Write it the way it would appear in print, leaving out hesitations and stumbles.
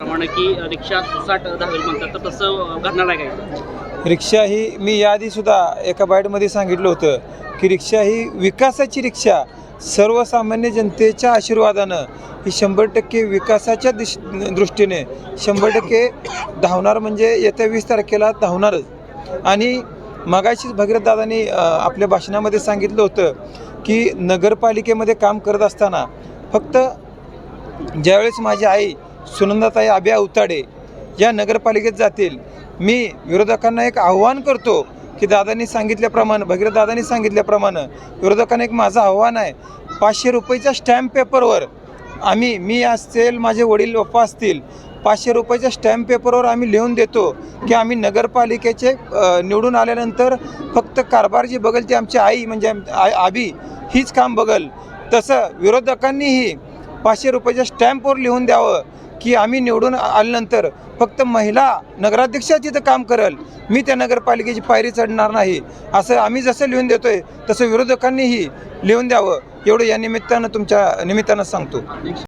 सांगितल्याप्रमाणे की रिक्षा सुसाट धावेल म्हणतात, तर तसं घडणार आहे काय? रिक्षा ही मी याआधीसुद्धा एका बाईटमध्ये सांगितलं होतं की रिक्षा ही विकासाची रिक्षा, सर्वसामान्य जनतेच्या आशीर्वादानं ही 100% विकासाच्या दृष्टीने 100% धावणार, म्हणजे येत्या 20 तारखेला धावणारच. आणि मगाशीच भगीरथ दादांनी आपल्या भाषणामध्ये सांगितलं होतं की नगरपालिकेमध्ये काम करत असताना फक्त ज्यावेळेस माझी आई सुनंदाताई आबे अवताडे या नगरपालिकेत जातील, मी विरोधकांना एक आव्हान करतो की दादांनी सांगितल्याप्रमाणे, भगीरथ दादांनी सांगितल्याप्रमाणे विरोधकांना एक माझं आव्हान आहे, 500 रुपयाच्या स्टॅम्प पेपरवर मी असेल, माझे वडील पप्पा असतील, 500 रुपयाच्या स्टॅम्प पेपरवर आम्ही लिहून देतो की आम्ही नगरपालिकेचे निवडून आल्यानंतर फक्त कारभार जी बघल ती आमची आई म्हणजे आबी हीच काम बघल. तसं विरोधकांनीही 500 रुपयाच्या स्टॅम्पवर लिहून द्यावं की आम्ही निवडून आल्यानंतर फक्त महिला नगराध्यक्ष तिथं काम करेल, मी त्या नगरपालिकेची पायरी चढणार नाही, असं आम्ही जसं लिहून देतोय तसं विरोधकांनीही लिहून द्यावं. एवढं या निमित्तानं तुमच्या निमित्तानं सांगतो.